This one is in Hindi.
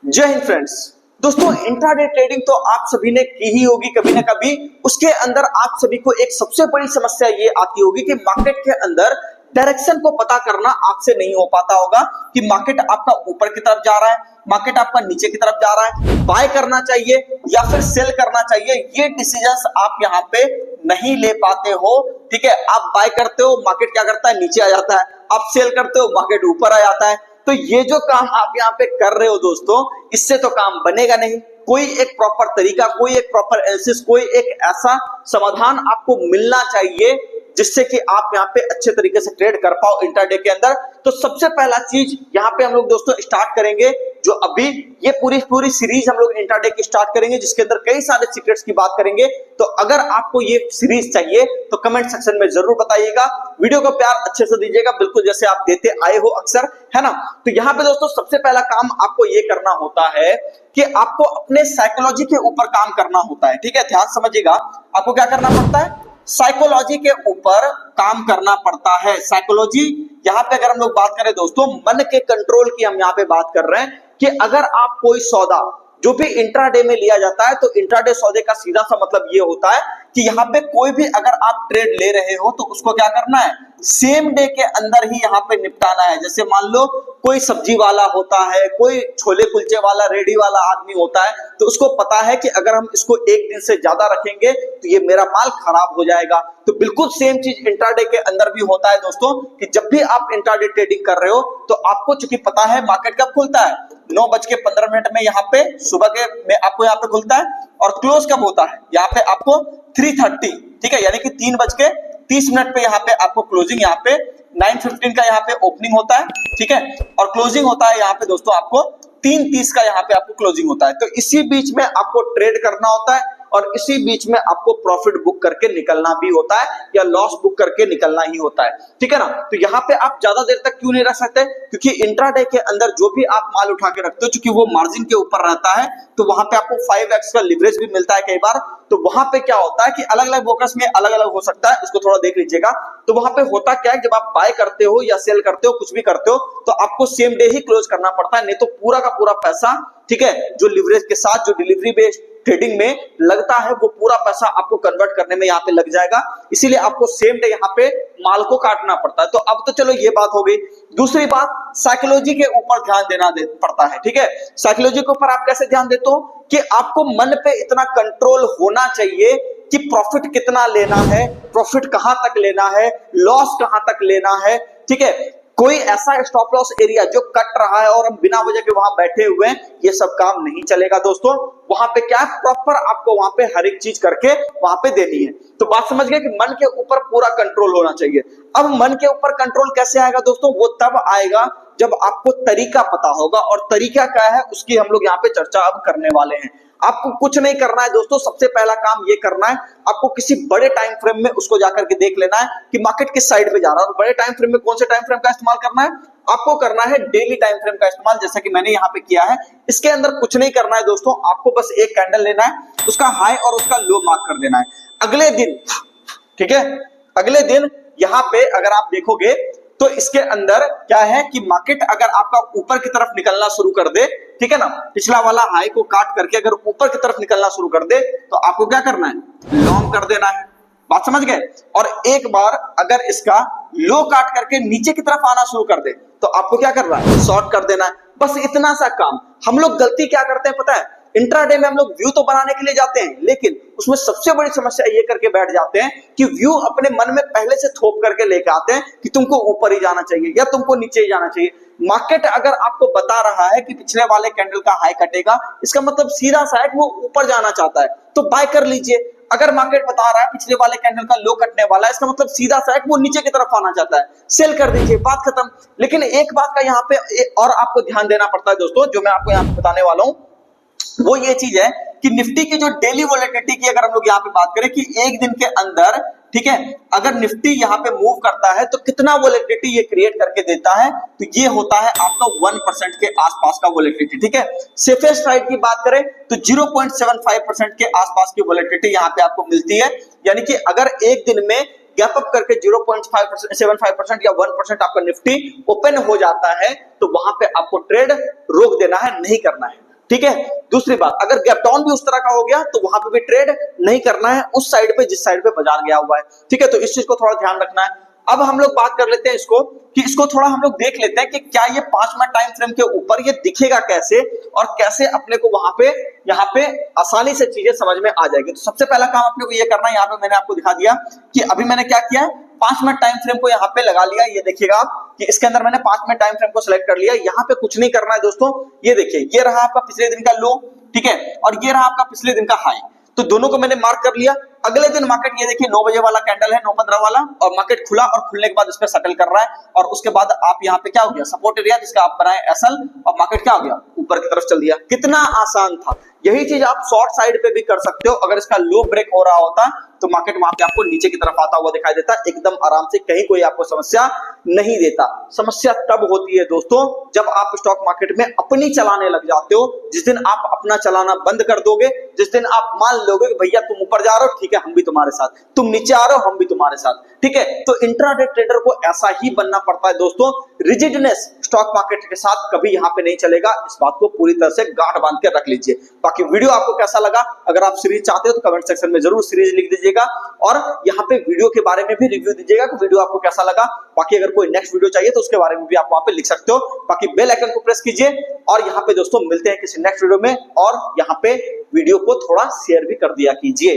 जय हिंद फ्रेंड्स। दोस्तों, इंट्राडे ट्रेडिंग तो आप सभी ने की ही होगी कभी ना कभी। उसके अंदर आप सभी को एक सबसे बड़ी समस्या ये आती होगी कि मार्केट के अंदर डायरेक्शन को पता करना आपसे नहीं हो पाता होगा कि मार्केट आपका ऊपर की तरफ जा रहा है, मार्केट आपका नीचे की तरफ जा रहा है, बाय करना चाहिए या फिर सेल करना चाहिए। ये डिसीजंस आप यहाँ पे नहीं ले पाते हो। ठीक है, आप बाय करते हो, मार्केट क्या करता है, नीचे आ जाता है। आप सेल करते हो, मार्केट ऊपर आ जाता है। तो ये जो काम आप यहाँ पे कर रहे हो दोस्तों, इससे तो काम बनेगा नहीं। कोई एक प्रॉपर तरीका, कोई एक प्रॉपर एनालिसिस, कोई एक ऐसा समाधान आपको मिलना चाहिए जिससे कि आप यहाँ पे अच्छे तरीके से ट्रेड कर पाओ इंट्राडे के अंदर। तो सबसे पहला चीज यहाँ पे हम लोग दोस्तों स्टार्ट करेंगे, जो अभी ये पूरी सीरीज हम लोग इंट्राडे की स्टार्ट करेंगे, जिसके अंदर कई सारे सीक्रेट्स की बात करेंगे। तो अगर आपको ये सीरीज चाहिए तो कमेंट सेक्शन में जरूर बताइएगा। वीडियो को प्यार अच्छे से दीजिएगा, बिल्कुल जैसे आप देते आए हो अक्सर, है ना। तो यहाँ पे दोस्तों सबसे पहला काम आपको ये करना होता है कि आपको अपने साइकोलॉजी के ऊपर काम करना होता है। ठीक है, ध्यान समझिएगा। आपको क्या करना पड़ता है, साइकोलॉजी के ऊपर काम करना पड़ता है। साइकोलॉजी यहाँ पे अगर हम लोग बात करें दोस्तों, मन के कंट्रोल की हम यहाँ पे बात कर रहे हैं कि अगर आप कोई सौदा जो भी इंट्राडे में लिया जाता है, तो इंट्राडे सौदे का सीधा सा मतलब ये होता है कि यहाँ पे कोई भी अगर आप ट्रेड ले रहे हो तो उसको क्या करना है, सेम डे के अंदर ही यहाँ पे निपटाना है। जैसे मान लो कोई सब्जी वाला होता है, कोई छोले कुलचे वाला, रेडी वाला आदमी होता है, तो उसको पता है कि अगर हम इसको एक दिन से ज्यादा रखेंगे तो ये मेरा माल खराब हो जाएगा। तो बिल्कुल सेम चीज इंट्राडे के अंदर भी होता है दोस्तों, कि जब भी आप इंट्राडे ट्रेडिंग कर रहे हो तो आपको चूंकि पता है मार्केट कब खुलता है, 9:15 में यहाँ पे सुबह के में आपको यहाँ पे खुलता है, और क्लोज कब होता है, यहाँ पे आपको 3:30, ठीक है, यानी कि 3:30 पे यहाँ पे आपको क्लोजिंग, यहाँ पे 9:15 का यहाँ पे ओपनिंग होता है, ठीक है, और क्लोजिंग होता है यहाँ पे दोस्तों आपको 3:30 का यहाँ पे आपको क्लोजिंग होता है। तो इसी बीच में आपको ट्रेड करना होता है और इसी बीच में आपको प्रॉफिट बुक करके निकलना भी होता है या लॉस बुक करके निकलना ही होता है। ठीक है ना। तो यहाँ पे आप ज्यादा देर तक क्यों नहीं रख सकते, क्योंकि इंट्राडे के अंदर जो भी आप माल उठा के रखते हो, क्योंकि वो मार्जिन के ऊपर रहता है, तो वहां पे आपको 5x का लिवरेज भी मिलता है कई बार। तो वहां पे क्या होता है कि अलग अलग ब्रोकर्स में अलग अलग हो सकता है, उसको थोड़ा देख लीजिएगा। तो वहां पे होता क्या है, जब आप बाय करते हो या सेल करते हो, कुछ भी करते हो, तो आपको सेम डे ही क्लोज करना पड़ता है, नहीं तो पूरा का पूरा पैसा, ठीक है, जो लिवरेज के साथ जो डिलीवरी बेस्ड ट्रेडिंग में लगता है, वो पूरा पैसा आपको कन्वर्ट करने में यहाँ पे लग जाएगा। इसीलिए आपको सेम डे यहाँ पे माल को काटना पड़ता है। तो अब तो चलो ये बात हो गई। दूसरी बात, साइकोलॉजी के ऊपर ध्यान देना पड़ता है। ठीक है, साइकोलॉजी के ऊपर आप कैसे ध्यान देते हो कि आपको मन पे इतना कंट्रोल होना चाहिए कि प्रॉफिट कितना लेना है, प्रॉफिट कहां तक लेना है, लॉस कहां तक लेना है। ठीक है, कोई ऐसा स्टॉप लॉस एरिया जो कट रहा है और हम बिना वजह के वहां बैठे हुए हैं, ये सब काम नहीं चलेगा दोस्तों। वहां पे क्या है, प्रॉपर आपको वहां पे हर एक चीज करके वहां पे देनी है। तो बात समझ गए कि मन के ऊपर पूरा कंट्रोल होना चाहिए। अब मन के ऊपर कंट्रोल कैसे आएगा दोस्तों, वो तब आएगा जब आपको तरीका पता होगा, और तरीका क्या है उसकी हम लोग यहाँ पे चर्चा अब करने वाले हैं। आपको कुछ नहीं करना है दोस्तों, सबसे पहला काम ये करना है, आपको किसी बड़े टाइम फ्रेम में उसको जाकर के देख लेना है कि मार्केट किस साइड पे जा रहा है। और बड़े टाइम फ्रेम में कौन से टाइम फ्रेम का इस्तेमाल करना है, आपको करना है डेली टाइम फ्रेम का इस्तेमाल, जैसा कि मैंने यहाँ पे किया है। इसके अंदर कुछ नहीं करना है दोस्तों, आपको बस एक कैंडल लेना है, उसका हाई और उसका लो मार्क कर देना है अगले दिन। ठीक है, अगले दिन यहाँ पे अगर आप देखोगे तो इसके अंदर क्या है कि मार्केट अगर आपका ऊपर की तरफ निकलना शुरू कर दे, ठीक है ना, पिछला वाला हाई को काट करके अगर ऊपर की तरफ निकलना शुरू कर दे, तो आपको क्या करना है, लॉन्ग कर देना है। बात समझ गए। और एक बार अगर इसका लो काट करके नीचे की तरफ आना शुरू कर दे, तो आपको क्या करना है, शॉर्ट कर देना है। बस इतना सा काम। हम लोग गलती क्या करते हैं पता है, इंट्राडे में हम लोग व्यू तो बनाने के लिए जाते हैं, लेकिन उसमें सबसे बड़ी समस्या ये करके बैठ जाते हैं कि व्यू अपने मन में पहले से थोप करके लेके आते हैं कि तुमको ऊपर ही जाना चाहिए या तुमको नीचे ही जाना चाहिए। मार्केट अगर आपको बता रहा है कि पिछले वाले कैंडल का हाई कटेगा, इसका मतलब सीधा सा है कि वो ऊपर जाना चाहता है, तो बाय कर लीजिए। अगर मार्केट बता रहा है पिछले वाले कैंडल का लो कटने वाला है, इसका मतलब सीधा सा है कि वो नीचे की तरफ आना चाहता है, सेल कर दीजिए, बात खत्म। लेकिन एक बात का यहाँ पे और आपको ध्यान देना पड़ता है दोस्तों, जो मैं आपको यहाँ पे बताने वाला हूँ, वो ये चीज है कि निफ्टी की जो डेली वोलेटिलिटी की अगर हम लोग यहाँ पे बात करें कि एक दिन के अंदर, ठीक है, अगर निफ्टी यहाँ पे मूव करता है तो कितना वोलेटिलिटी ये क्रिएट करके देता है, तो ये होता है आपका 1% के आसपास का वोलेटिलिटी। ठीक है, सेफेस्ट साइड की बात करें तो 0.75% के आसपास की वोलेटिलिटी यहाँ पे आपको मिलती है। यानी कि अगर एक दिन में गैप अप करके 0.75% या 1% आपका निफ्टी ओपन हो जाता है, तो वहां पे आपको ट्रेड रोक देना है, नहीं करना है। ठीक है। दूसरी बात, अगर गैप डाउन भी उस तरह का हो गया तो वहां पे भी ट्रेड नहीं करना है उस साइड पे जिस साइड पे बाजार गया हुआ है, ठीक है। तो इस चीज को थोड़ा ध्यान रखना है। अब हम लोग बात कर लेते हैं इसको कि इसको थोड़ा हम लोग देख लेते हैं कि क्या ये 5 मिनट टाइम फ्रेम के ऊपर ये दिखेगा कैसे और कैसे अपने को वहां पे यहाँ पे आसानी से चीजें समझ में आ जाएगी। तो सबसे पहला काम अपने को ये करना है, यहाँ पे मैंने आपको दिखा दिया कि अभी मैंने क्या किया है, 5 मिनट टाइम फ्रेम को यहाँ पे लगा लिया। ये देखिएगा आप कि इसके अंदर मैंने 5 मिनट टाइम फ्रेम को सिलेक्ट कर लिया। यहाँ पे कुछ नहीं करना है दोस्तों। ये देखिए, ये रहा आपका पिछले दिन का लो, ठीक है, और ये रहा आपका पिछले दिन का हाई। तो दोनों को मैंने मार्क कर लिया। अगले दिन मार्केट ये देखिए 9 बजे वाला कैंडल है, 9:15 वाला, और मार्केट खुला और खुलने के बाद इस पे सेटल कर रहा है। और उसके बाद आप यहाँ पे क्या हो गया, सपोर्ट एरिया जिसका आप बनाए एसएल, और मार्केट क्या हो गया, ऊपर की तरफ चल दिया। कितना आसान था। यही चीज आप शॉर्ट साइड पे भी कर सकते हो। अगर इसका लो ब्रेक हो रहा होता तो मार्केट वहां पे आपको नीचे की तरफ आता हुआ दिखाई देता, एकदम आराम से, कहीं कोई आपको समस्या नहीं देता। समस्या तब होती है दोस्तों जब आप स्टॉक मार्केट में अपनी चलाने लग जाते हो। जिस दिन आप अपना चलाना बंद कर दोगे, जिस दिन आप मान लोगे कि भैया तुम ऊपर जा रहे हो, ठीक है हम भी तुम्हारे साथ, तुम नीचे आ रहे हो हम भी तुम्हारे साथ, ठीक है। तो इंट्राडे ट्रेडर को ऐसा ही बनना पड़ता है दोस्तों। रिजिडनेस स्टॉक मार्केट के साथ कभी यहाँ पे नहीं चलेगा। इस बात को पूरी तरह से गांठ बांध के रख लीजिए। बाकी वीडियो आपको कैसा लगा, अगर आप सीरीज चाहते हो तो कमेंट सेक्शन में जरूर सीरीज लिख दीजिएगा, और यहाँ पे वीडियो के बारे में भी रिव्यू दीजिएगा कि वीडियो आपको कैसा लगा। बाकी अगर कोई नेक्स्ट वीडियो चाहिए तो उसके बारे में भी आप वहां पे लिख सकते हो। बाकी बेल आइकन को प्रेस कीजिए, और यहाँ पे दोस्तों मिलते हैं किसी नेक्स्ट वीडियो में, और यहाँ पे वीडियो को थोड़ा शेयर भी कर दिया कीजिए।